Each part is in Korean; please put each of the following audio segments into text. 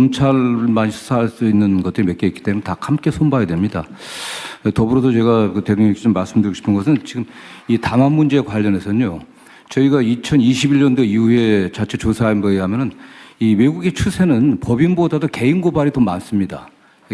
검찰만 수사할 수 있는 것들이 몇 개 있기 때문에 다 함께 손봐야 됩니다. 더불어서 제가 대통령께 좀 말씀드리고 싶은 것은 지금 이 담화 문제에 관련해서는요. 저희가 2021년도 이후에 자체 조사한 거에 의하면은 이 외국의 추세는 법인보다도 개인 고발이 더 많습니다.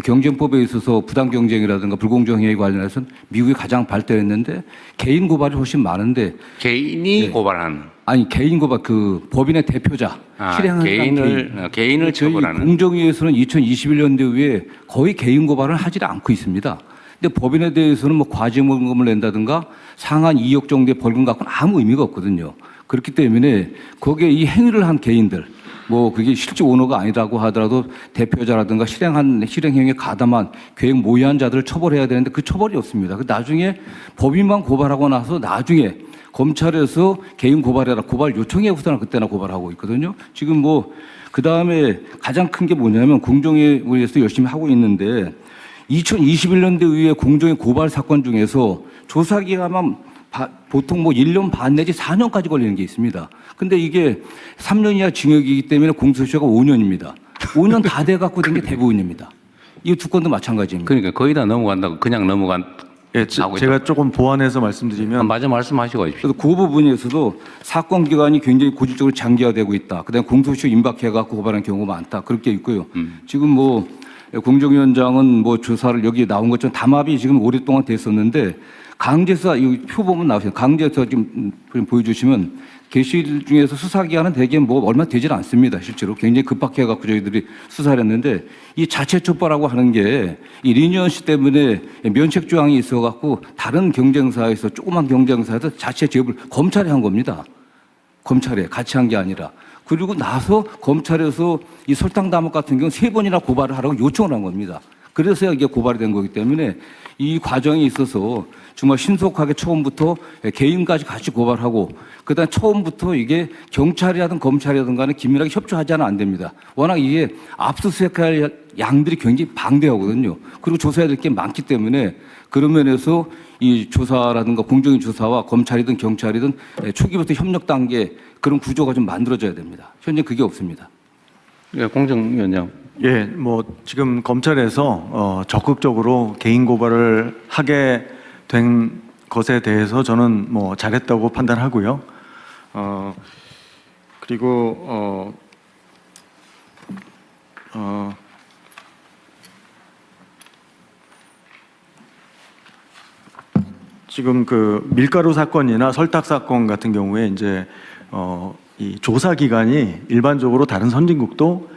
경쟁법에 있어서 부당 경쟁이라든가 불공정 행위에 관련해서는 미국이 가장 발달했는데 개인 고발이 훨씬 많은데 개인이 네. 고발하는 아니 개인 고발 그 법인의 대표자 실행하는 개인을 저희 처벌하는 공정위에서는 2021년도 이후에 거의 개인 고발을 하지 않고 있습니다. 근데 법인에 대해서는 뭐 과징금을 낸다든가 상한 2억 정도의 벌금 갖고는 아무 의미가 없거든요. 그렇기 때문에 거기에 이 행위를 한 개인들 뭐 그게 실제 오너가 아니라고 하더라도 대표자라든가 실행행위에 가담한 계획 모의한 자들을 처벌해야 되는데 그 처벌이 없습니다. 나중에 법인만 고발하고 나서 나중에 검찰에서 개인 고발해라 고발 요청해 우선은 그때나 고발하고 있거든요. 지금 뭐 그 다음에 가장 큰 게 뭐냐면 공정위에서 열심히 하고 있는데 2021년도 이후에 공정위 고발 사건 중에서 조사 기간만 보통 뭐 1년 반 내지 4년까지 걸리는 게 있습니다. 근데 이게 3년 이하 징역이기 때문에 공소시효가 5년입니다. 5년 다 돼갖고 된 게 대부분입니다. 이 두 건도 마찬가지입니다. 그러니까 거의 다 넘어간다고 그냥 넘어간. 예, 제가 조금 보완해서 말씀드리면 맞아 말씀하시고 가십시오. 그래서 그 부분에서도 사건 기간이 굉장히 고질적으로 장기화되고 있다. 그다음에 공소시효 임박해갖고 고발한 경우가 많다. 그렇게 있고요. 지금 뭐 공정위원장은 뭐 조사를 여기 나온 것처럼 담합이 지금 오랫동안 됐었는데 강제수사 이 표 보면 나오세요. 강제수사 지금 보여주시면 게시일 중에서 수사 기간은 대개 뭐 얼마 되질 않습니다. 실제로 굉장히 급박해갖고 저희들이 수사를 했는데 이 자체 촉발하고 하는 게 이 리니언시 때문에 면책 조항이 있어갖고 다른 경쟁사에서 조그만 경쟁사에서 자체 제업을 검찰이 한 겁니다. 검찰에 같이 한 게 아니라. 그리고 나서 검찰에서 이 설탕 담합 같은 경우는 3번이나 고발을 하라고 요청을 한 겁니다. 그래서 이게 고발이 된 거기 때문에 이 과정이 있어서 정말 신속하게 처음부터 개인까지 같이 고발하고 그다음 처음부터 이게 경찰이라든 검찰이라든 간에 긴밀하게 협조하지 않으면 안 됩니다. 워낙 이게 압수수색할 양들이 굉장히 방대하거든요. 그리고 조사해야 될 게 많기 때문에 그런 면에서 이 조사라든가 공정위 조사와 검찰이든 경찰이든 초기부터 협력 단계 그런 구조가 좀 만들어져야 됩니다. 현재 그게 없습니다. 예, 공정위원장. 예, 뭐 지금 검찰에서 적극적으로 개인 고발을 하게 된 것에 대해서 저는 뭐 잘했다고 판단하고요. 그리고 지금 그 밀가루 사건이나 설탕 사건 같은 경우에 이제 이 조사 기간이 일반적으로 다른 선진국도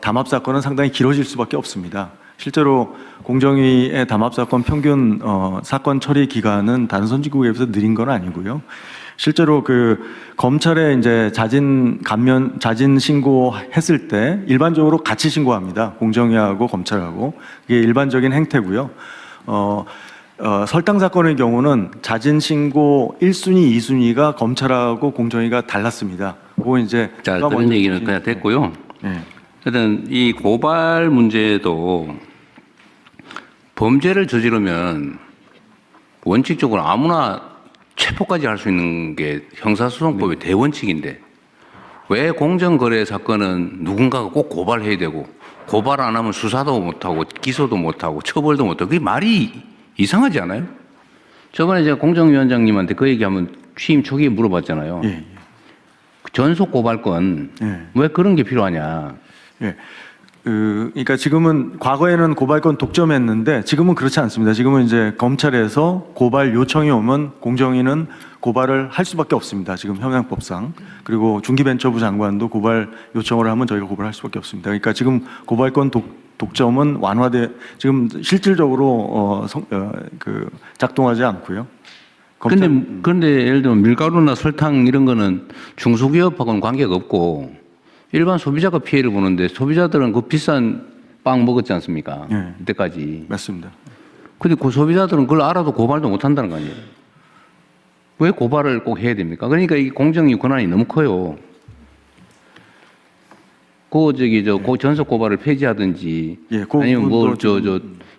담합 사건은 상당히 길어질 수밖에 없습니다. 실제로 공정위의 담합 사건 평균 사건 처리 기간은 다른 선진국에 비해서 느린 건 아니고요. 실제로 그 검찰에 이제 자진 신고했을 때 일반적으로 같이 신고합니다. 공정위하고 검찰하고 이게 일반적인 행태고요. 설탕 사건의 경우는 자진 신고 1순위, 2순위가 검찰하고 공정위가 달랐습니다. 그거 이제 자, 그런 얘기는 그냥 됐고요. 네. 하여튼 이 고발 문제도 범죄를 저지르면 원칙적으로 아무나 체포까지 할 수 있는 게 형사소송법의 대원칙인데 왜 공정거래 사건은 누군가가 꼭 고발해야 되고 고발 안 하면 수사도 못하고 기소도 못하고 처벌도 못하고 그게 말이 이상하지 않아요? 저번에 제가 공정위원장님한테 그 얘기 한번 취임 초기에 물어봤잖아요. 예. 전속 고발권 예. 왜 그런 게 필요하냐? 예. 그러니까 지금은 과거에는 고발권 독점했는데 지금은 그렇지 않습니다. 지금은 이제 검찰에서 고발 요청이 오면 공정위는 고발을 할 수밖에 없습니다. 지금 형량법상. 그리고 중기벤처부 장관도 고발 요청을 하면 저희가 고발할 수밖에 없습니다. 그러니까 지금 고발권 독점은 지금 실질적으로 작동하지 않고요. 그런데 예를 들면 밀가루나 설탕 이런 거는 중소기업하고는 관계가 없고 일반 소비자가 피해를 보는데 소비자들은 그 비싼 빵 먹었지 않습니까? 네. 그때까지. 맞습니다. 근데 그 소비자들은 그걸 알아도 고발도 못 한다는 거 아니에요? 왜 고발을 꼭 해야 됩니까? 그러니까 이 공정위 권한이 너무 커요. 그 전속 고발을 폐지하든지 예, 아니면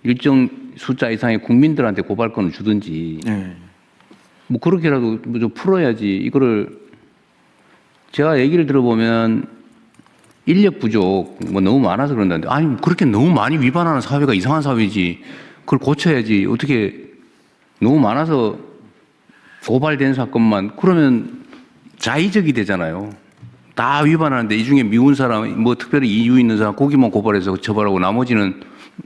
일정 숫자 이상의 국민들한테 고발권을 주든지 예. 뭐 그렇게라도 좀 풀어야지 이거를 제가 얘기를 들어보면 인력 부족 뭐 너무 많아서 그런다는데 아니 그렇게 너무 많이 위반하는 사회가 이상한 사회지. 그걸 고쳐야지. 어떻게 너무 많아서 고발된 사건만 그러면 자의적이 되잖아요. 다 위반하는데 이 중에 미운 사람 뭐 특별히 이유 있는 사람 거기만 고발해서 처벌하고 나머지는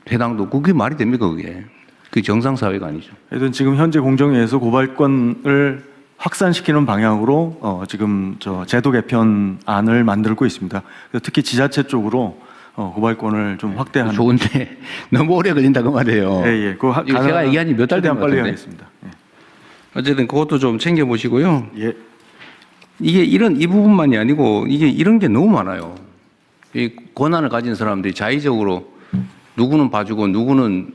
해당도 그게 말이 됩니까 그게? 그게 정상 사회가 아니죠. 하여튼 지금 현재 공정위에서 고발권을 확산시키는 방향으로 지금 저 제도 개편안을 만들고 있습니다. 그래서 특히 지자체 쪽으로 고발권을 좀 확대하는. 좋은데 너무 오래 걸린다 그 말이에요. 예. 그 이거 제가 얘기한 지 몇 달 된 최대한 것 빨리 같은데. 하겠습니다. 어쨌든 그것도 좀 챙겨 보시고요. 예. 이게 이 부분만이 아니고 이게 이런 게 너무 많아요. 이 권한을 가진 사람들이 자의적으로 누구는 봐주고 누구는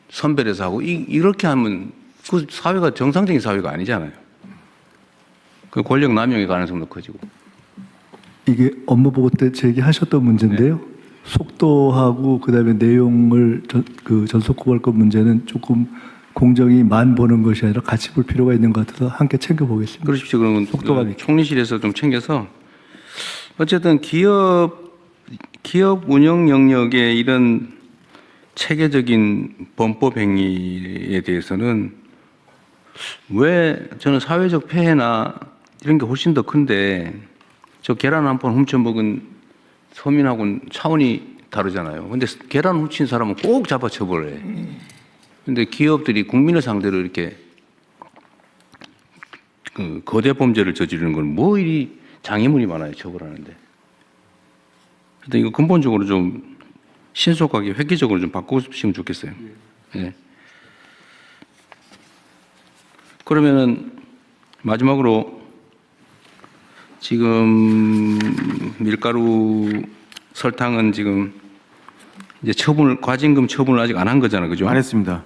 선별해서 하고 이렇게 하면 그 사회가 정상적인 사회가 아니잖아요. 그 권력 남용의 가능성도 커지고. 이게 업무보고 때 제기하셨던 문제인데요. 속도하고 그다음에 내용을 전속고발권 문제는 조금 공정위만 보는 것이 아니라 같이 볼 필요가 있는 것 같아서 함께 챙겨보겠습니다. 그러십시오. 그러면 속도가 그 총리실에서 좀 챙겨서 어쨌든 기업 운영 영역의 이런 체계적인 범법 행위에 대해서는 왜 저는 사회적 폐해나 이런 게 훨씬 더 큰데 저 계란 한 판 훔쳐먹은 서민하고는 차원이 다르잖아요. 근데 계란 훔친 사람은 꼭 잡아 처벌해. 근데 기업들이 국민을 상대로 이렇게 그 거대 범죄를 저지르는 건 뭐 이리 장애물이 많아요, 처벌하는데. 근데 이거 근본적으로 좀 신속하게 획기적으로 좀 바꾸시면 좋겠어요. 예. 그러면은 마지막으로 지금 밀가루 설탕은 지금 이제 과징금 처분을 아직 안 한 거잖아요, 그죠? 안 했습니다.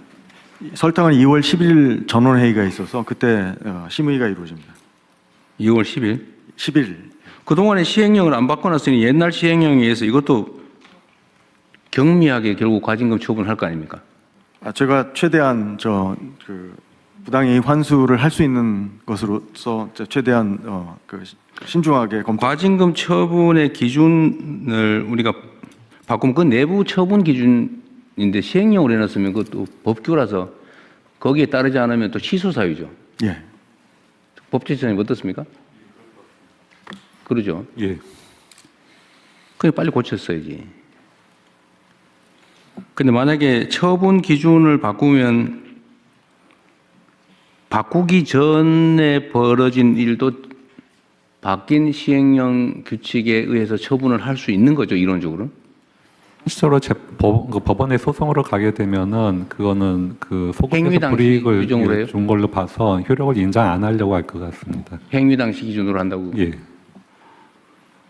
설탕은 2월 11일 전원회의가 있어서 그때 심의가 이루어집니다. 2월 10일. 10일. 그동안에 시행령을 안 바꿔놨으니 옛날 시행령에 의해서 이것도 경미하게 결국 과징금 처분할 거 아닙니까? 제가 최대한 부당이익 환수를 할 수 있는 것으로서 최대한 신중하게 검토. 과징금 처분의 기준을 우리가 바꾸면 그 내부 처분 기준인데 시행령으로 해놨으면 그것도 법규라서 거기에 따르지 않으면 또 취소 사유죠. 예. 법제처장님 어떻습니까? 그러죠. 예. 그래 빨리 고쳤어야지. 근데 만약에 처분 기준을 바꾸면 바꾸기 전에 벌어진 일도 바뀐 시행령 규칙에 의해서 처분을 할 수 있는 거죠, 이론적으로? 실제로 법원에 소송으로 가게 되면은 그거는 그 행위 소급해서 당시 불이익을 규정으로 해요? 준 걸로 봐서 효력을 인정 안 하려고 할 것 같습니다. 행위 당시 기준으로 한다고. 예.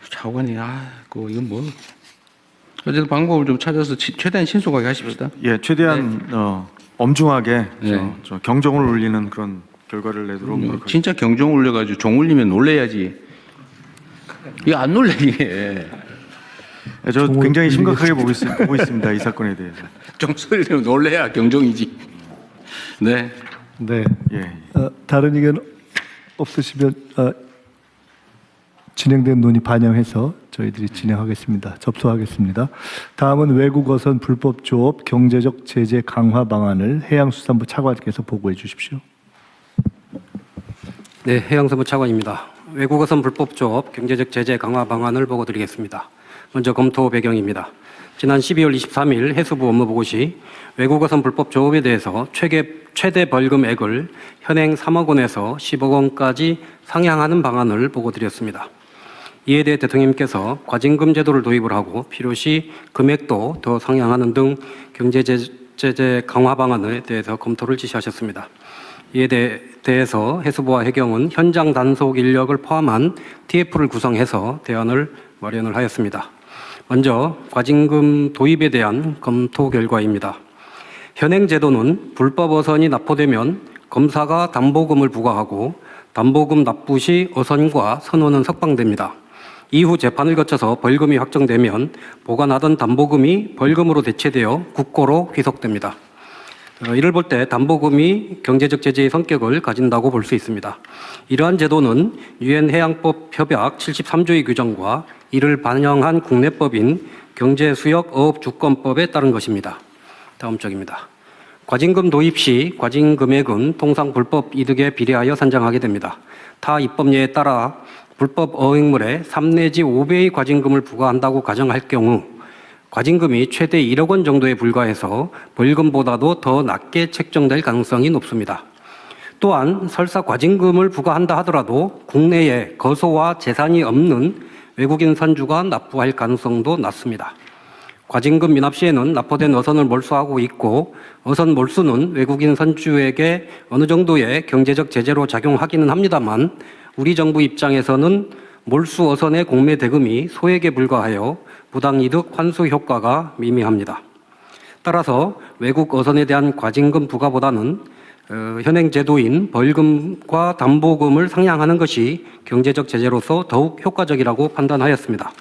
차관이 이건 뭐 어쨌든 방법을 좀 찾아서 최대한 신속하게 하십시다. 예, 최대한 엄중하게 네. 저 경정을 울리는 그런 결과를 내도록 노력하겠습니다. 진짜 경종 울려가지고 종 울리면 놀래야지. 이거 안 놀래 이게. 예, 저 굉장히 심각하게 보고 있습니다. 이 사건에 대해서. 종 소리면 놀래야 경종이지. 네. 네. 예. 다른 의견 없으시면 진행된 논의 반영해서 저희들이 진행하겠습니다. 접수하겠습니다. 다음은 외국어선 불법 조업 경제적 제재 강화 방안을 해양수산부 차관께서 보고해 주십시오. 네, 해양수산부 차관입니다. 외국어선 불법 조업 경제적 제재 강화 방안을 보고드리겠습니다. 먼저 검토 배경입니다. 지난 12월 23일 해수부 업무보고 시 외국어선 불법 조업에 대해서 최대 벌금액을 현행 3억 원에서 10억 원까지 상향하는 방안을 보고드렸습니다. 이에 대해 대통령님께서 과징금 제도를 도입을 하고 필요시 금액도 더 상향하는 등 경제제재 강화 방안에 대해서 검토를 지시하셨습니다. 이에 대해서 해수부와 해경은 현장 단속 인력을 포함한 TF를 구성해서 대안을 마련을 하였습니다. 먼저 과징금 도입에 대한 검토 결과입니다. 현행 제도는 불법 어선이 납포되면 검사가 담보금을 부과하고 담보금 납부 시 어선과 선원은 석방됩니다. 이후 재판을 거쳐서 벌금이 확정되면 보관하던 담보금이 벌금으로 대체되어 국고로 귀속됩니다. 이를 볼 때 담보금이 경제적 제재의 성격을 가진다고 볼 수 있습니다. 이러한 제도는 유엔 해양법 협약 73조의 규정과 이를 반영한 국내법인 경제수역어업주권법에 따른 것입니다. 다음 쪽입니다. 과징금 도입 시 과징 금액은 통상 불법 이득에 비례하여 산정하게 됩니다. 타 입법례에 따라 불법 어획물에 3 내지 5배의 과징금을 부과한다고 가정할 경우 과징금이 최대 1억 원 정도에 불과해서 벌금보다도 더 낮게 책정될 가능성이 높습니다. 또한 설사 과징금을 부과한다 하더라도 국내에 거소와 재산이 없는 외국인 선주가 납부할 가능성도 낮습니다. 과징금 미납 시에는 납부된 어선을 몰수하고 있고 어선 몰수는 외국인 선주에게 어느 정도의 경제적 제재로 작용하기는 합니다만 우리 정부 입장에서는 몰수 어선의 공매 대금이 소액에 불과하여 부당이득 환수 효과가 미미합니다. 따라서 외국 어선에 대한 과징금 부과보다는 현행 제도인 벌금과 담보금을 상향하는 것이 경제적 제재로서 더욱 효과적이라고 판단하였습니다.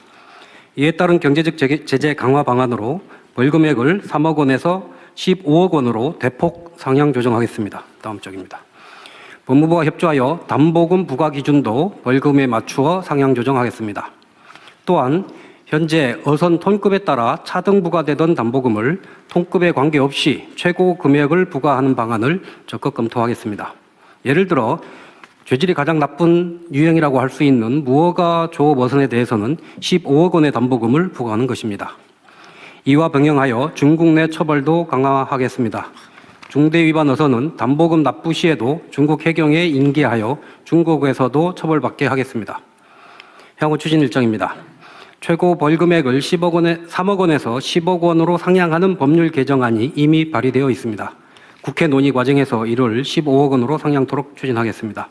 이에 따른 경제적 제재 강화 방안으로 벌금액을 3억 원에서 15억 원으로 대폭 상향 조정하겠습니다. 다음 쪽입니다. 법무부와 협조하여 담보금 부과 기준도 벌금에 맞추어 상향 조정하겠습니다. 또한 현재 어선 톤급에 따라 차등 부과되던 담보금을 톤급에 관계없이 최고 금액을 부과하는 방안을 적극 검토하겠습니다. 예를 들어 죄질이 가장 나쁜 유형이라고 할 수 있는 무허가 조업 어선에 대해서는 15억 원의 담보금을 부과하는 것입니다. 이와 병행하여 중국 내 처벌도 강화하겠습니다. 중대 위반 어선은 담보금 납부 시에도 중국 해경에 인계하여 중국에서도 처벌받게 하겠습니다. 향후 추진 일정입니다. 최고 벌금액을 3억 원에서 10억 원으로 상향하는 법률 개정안이 이미 발의되어 있습니다. 국회 논의 과정에서 이를 15억 원으로 상향토록 추진하겠습니다.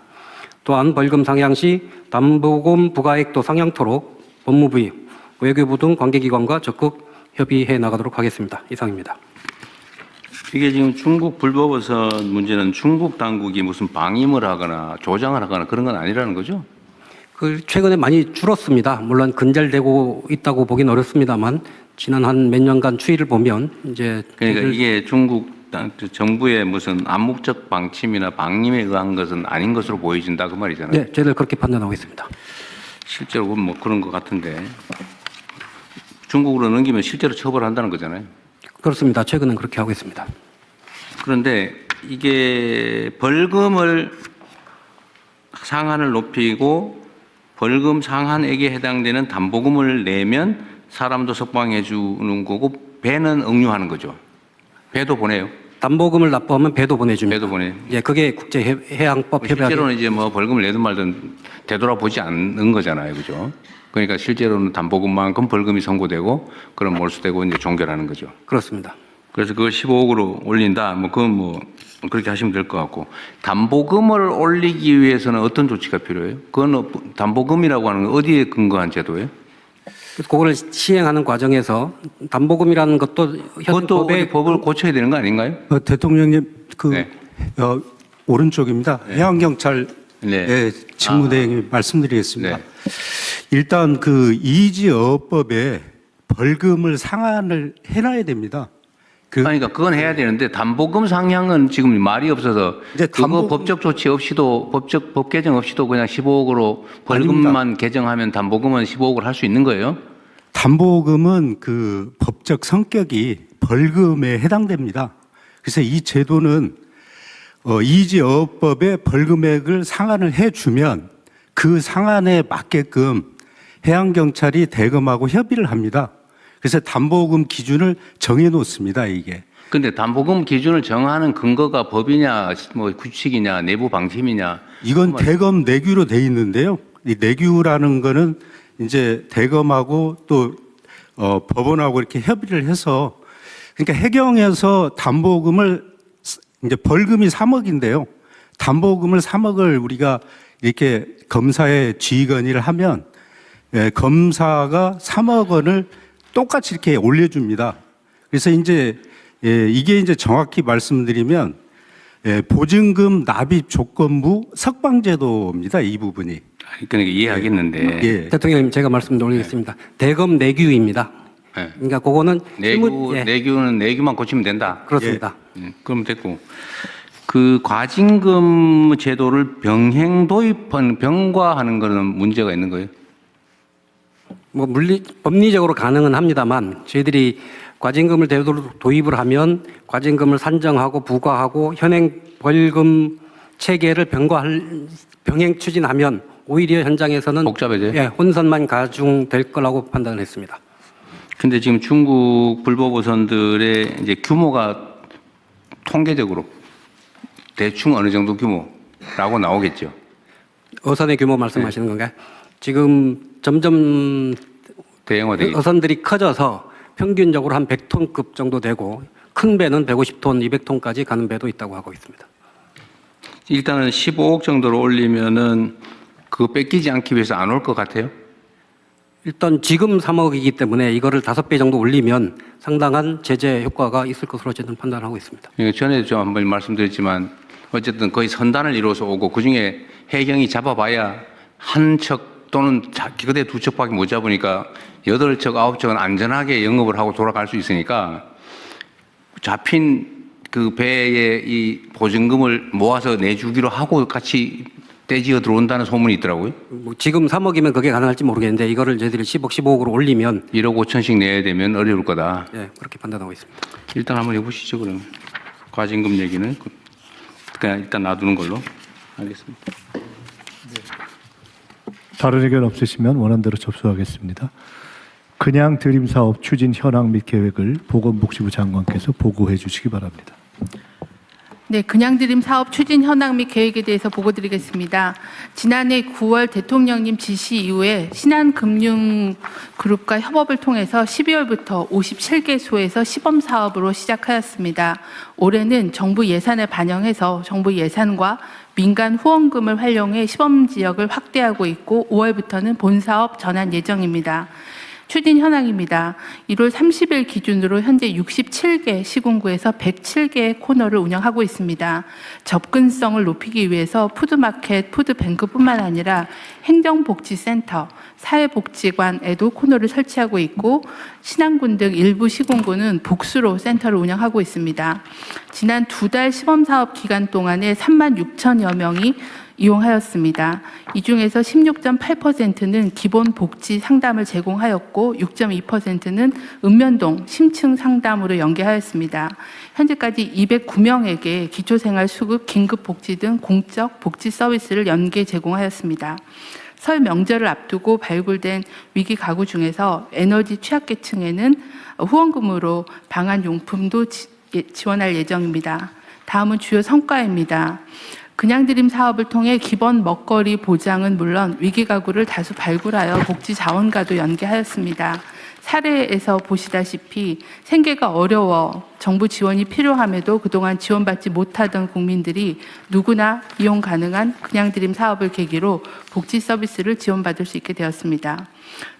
또한 벌금 상향 시 담보금 부과액도 상향토록 법무부, 외교부 등 관계기관과 적극 협의해 나가도록 하겠습니다. 이상입니다. 이게 지금 중국 불법어선 문제는 중국 당국이 무슨 방임을 하거나 조장을 하거나 그런 건 아니라는 거죠? 최근에 많이 줄었습니다. 물론 근절되고 있다고 보긴 어렵습니다만 지난 한 몇 년간 추이를 보면 이제 그러니까 이게 중국 정부의 무슨 암묵적 방침이나 방임에 의한 것은 아닌 것으로 보여진다 그 말이잖아요. 네, 저희들 그렇게 판단하고 있습니다. 실제로 뭐 그런 것 같은데 중국으로 넘기면 실제로 처벌한다는 거잖아요. 그렇습니다. 최근은 그렇게 하고 있습니다. 그런데 이게 벌금을 상한을 높이고 벌금 상한액에 해당되는 담보금을 내면 사람도 석방해 주는 거고 배는 응유하는 거죠. 배도 보내요. 담보금을 납부하면 배도 보내줍니다. 배도 보내. 예, 그게 국제해양법 협약. 실제로는 이제 뭐 벌금을 내든 말든 되돌아보지 않는 거잖아요, 그죠? 그러니까 실제로는 담보금만큼 벌금이 선고되고 그럼 몰수되고 이제 종결하는 거죠. 그렇습니다. 그래서 그걸 15억으로 올린다. 뭐 그건 뭐 그렇게 하시면 될 것 같고 담보금을 올리기 위해서는 어떤 조치가 필요해요? 그건 담보금이라고 하는 건 어디에 근거한 제도예요? 그래서 그거를 시행하는 과정에서 담보금이라는 것도 현 그것도 법에 법을 고쳐야 되는 거 아닌가요? 대통령님 네. 오른쪽입니다. 해양경찰의 네. 직무대행 말씀드리겠습니다. 네. 일단 그 이지어업법에 벌금을 상한을 해놔야 됩니다. 그러니까 그건 해야 되는데 담보금 상향은 지금 말이 없어서 이제 그거 법적 조치 없이도 법 개정 없이도 그냥 15억으로 벌금만 아닙니다. 개정하면 담보금은 15억을 할 수 있는 거예요? 담보금은 그 법적 성격이 벌금에 해당됩니다. 그래서 이 제도는 이지어업법에 벌금액을 상한을 해주면 그 상한에 맞게끔 해양경찰이 대검하고 협의를 합니다. 그래서 담보금 기준을 정해 놓습니다, 이게. 근데 담보금 기준을 정하는 근거가 법이냐, 뭐 규칙이냐, 내부 방침이냐. 이건 대검 내규로 돼 있는데요. 이 내규라는 거는 이제 대검하고 또 법원하고 이렇게 협의를 해서 그러니까 해경에서 담보금을 이제 벌금이 3억인데요. 담보금을 3억을 우리가 이렇게 검사에 지휘건의를 하면 검사가 3억 원을 똑같이 이렇게 올려줍니다. 그래서 이제 이게 이제 정확히 말씀드리면 보증금 납입 조건부 석방제도입니다. 이 부분이. 그러니까 이해하겠는데. 예. 대통령님 제가 말씀 올리겠습니다. 대검 내규입니다. 네. 그러니까 그거는 내규는 내규만 고치면 된다. 그렇습니다. 그럼 됐고 그 과징금 제도를 병행 도입한 병과하는 거는 문제가 있는 거예요? 뭐 법리적으로 가능은 합니다만 저희들이 과징금을 제도로 도입을 하면 과징금을 산정하고 부과하고 현행 벌금 체계를 병행 추진하면 오히려 현장에서는 복잡해져요? 예, 혼선만 가중될 거라고 판단을 했습니다. 근데 지금 중국 불법 어선들의 이제 규모가 통계적으로 대충 어느 정도 규모라고 나오겠죠. 어선의 규모 말씀하시는 건가요? 지금 점점 대형화되겠죠. 어선들이 커져서 평균적으로 한 100톤급 정도 되고 큰 배는 150톤, 200톤까지 가는 배도 있다고 하고 있습니다. 일단은 15억 정도로 올리면은 그거 뺏기지 않기 위해서 안 올 것 같아요. 일단 지금 3억이기 때문에 이거를 5배 정도 올리면 상당한 제재 효과가 있을 것으로 저는 판단하고 있습니다. 전에도 좀 한번 말씀드렸지만 어쨌든 거의 선단을 이루어서 오고 그중에 해경이 잡아봐야 한 척 또는 그대 두 척밖에 못 잡으니까 8척, 9척은 안전하게 영업을 하고 돌아갈 수 있으니까 잡힌 그 배에 이 보증금을 모아서 내주기로 하고 같이 떼지어 들어온다는 소문이 있더라고요. 뭐 지금 3억이면 그게 가능할지 모르겠는데 이거를 저희들이 10억, 15억으로 올리면 1억 5천씩 내야 되면 어려울 거다. 예, 그렇게 판단하고 있습니다. 일단 한번 해보시죠, 그러면. 과징금 얘기는 그냥 일단 놔두는 걸로. 알겠습니다. 다른 의견 없으시면 원안대로 접수하겠습니다. 그냥 드림 사업 추진 현황 및 계획을 보건복지부 장관께서 보고해 주시기 바랍니다. 네, 그냥 드림 사업 추진 현황 및 계획에 대해서 보고드리겠습니다. 지난해 9월 대통령님 지시 이후에 신한금융그룹과 협업을 통해서 12월부터 57개소에서 시범 사업으로 시작하였습니다. 올해는 정부 예산을 반영해서 정부 예산과 민간 후원금을 활용해 시범 지역을 확대하고 있고 5월부터는 본 사업 전환 예정입니다. 추진 현황입니다. 1월 30일 기준으로 현재 67개 시군구에서 107개의 코너를 운영하고 있습니다. 접근성을 높이기 위해서 푸드마켓, 푸드뱅크뿐만 아니라 행정복지센터, 사회복지관에도 코너를 설치하고 있고 신안군 등 일부 시군구는 복수로 센터를 운영하고 있습니다. 지난 2달 시범사업 기간 동안에 3만 6천여 명이 이용하였습니다. 이 중에서 16.8%는 기본 복지 상담을 제공하였고 6.2%는 읍면동 심층 상담으로 연계하였습니다. 현재까지 209명에게 기초생활 수급, 긴급복지 등 공적 복지 서비스를 연계 제공하였습니다. 설 명절을 앞두고 발굴된 위기 가구 중에서 에너지 취약계층에는 후원금으로 방한용품도 지원할 예정입니다. 다음은 주요 성과입니다. 그냥 드림 사업을 통해 기본 먹거리 보장은 물론 위기 가구를 다수 발굴하여 복지 자원과도 연계하였습니다. 사례에서 보시다시피 생계가 어려워 정부 지원이 필요함에도 그동안 지원받지 못하던 국민들이 누구나 이용 가능한 그냥 드림 사업을 계기로 복지 서비스를 지원받을 수 있게 되었습니다.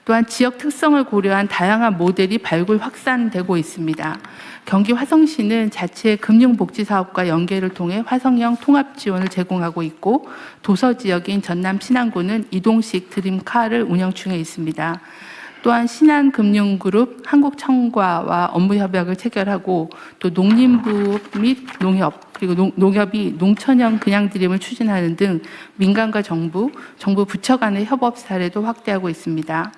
또한 지역 특성을 고려한 다양한 모델이 발굴 확산되고 있습니다. 경기 화성시는 자체 금융복지사업과 연계를 통해 화성형 통합 지원을 제공하고 있고 도서 지역인 전남 신안군은 이동식 드림카를 운영 중에 있습니다. 또한 신한금융그룹 한국청과와 업무 협약을 체결하고 또 농림부 및 농협 그리고 농협이 농촌형 그냥 드림을 추진하는 등 민간과 정부 부처 간의 협업 사례도 확대하고 있습니다.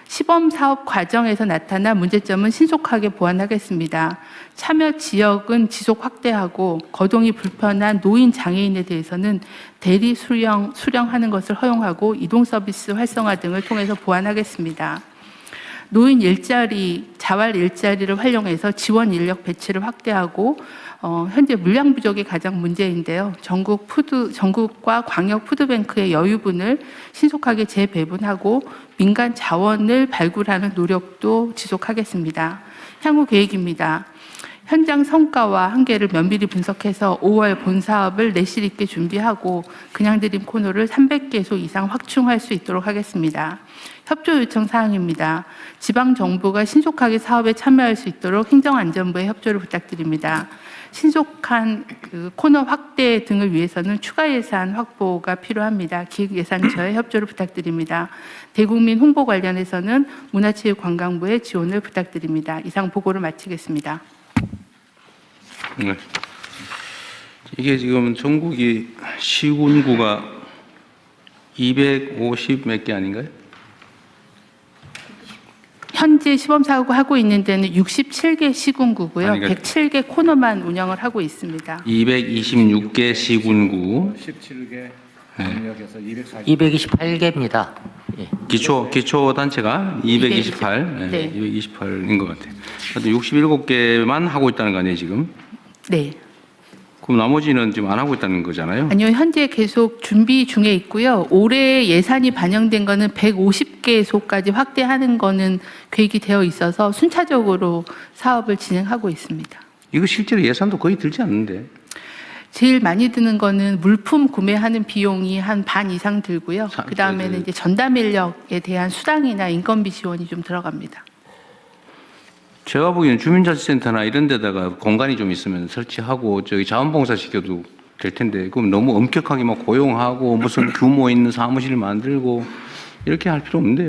시범 사업 과정에서 나타난 문제점은 신속하게 보완하겠습니다. 참여 지역은 지속 확대하고 거동이 불편한 노인 장애인에 대해서는 대리 수령하는 것을 허용하고 이동 서비스 활성화 등을 통해서 보완하겠습니다. 노인 일자리, 자활 일자리를 활용해서 지원 인력 배치를 확대하고 현재 물량 부족이 가장 문제인데요. 전국과 광역 푸드뱅크의 여유분을 신속하게 재배분하고 민간 자원을 발굴하는 노력도 지속하겠습니다. 향후 계획입니다. 현장 성과와 한계를 면밀히 분석해서 5월 본 사업을 내실 있게 준비하고 그냥 드림 코너를 300개소 이상 확충할 수 있도록 하겠습니다. 협조 요청 사항입니다. 지방정부가 신속하게 사업에 참여할 수 있도록 행정안전부의 협조를 부탁드립니다. 신속한 그 코너 확대 등을 위해서는 추가 예산 확보가 필요합니다. 기획예산처의 협조를 부탁드립니다. 대국민 홍보 관련해서는 문화체육관광부의 지원을 부탁드립니다. 이상 보고를 마치겠습니다. 네. 이게 지금 전국이 시군구가 250 몇 개 아닌가요? 현재 시범사고 하고 있는 데는 67개 시군구고요. 아니, 그러니까 107개 코너만 운영을 하고 있습니다. 226개 시군구, 17개 강력에서 228개입니다. 예. 기초 단체가 228, 네. 228인 것 같아요. 67개만 하고 있다는 거 아니에요, 지금? 네. 그럼 나머지는 지금 안 하고 있다는 거잖아요. 아니요, 현재 계속 준비 중에 있고요. 올해 예산이 반영된 거는 150개소까지 확대하는 거는 계획이 되어 있어서 순차적으로 사업을 진행하고 있습니다. 이거 실제로 예산도 거의 들지 않는데. 제일 많이 드는 거는 물품 구매하는 비용이 한 반 이상 들고요. 그 다음에는 이제 전담 인력에 대한 수당이나 인건비 지원이 좀 들어갑니다. 제가 보기에는 주민자치센터나 이런 데다가 공간이 좀 있으면 설치하고 저기 자원봉사 시켜도 될 텐데, 그럼 너무 엄격하게 막 고용하고 무슨 규모 있는 사무실 만들고 이렇게 할 필요 없는데.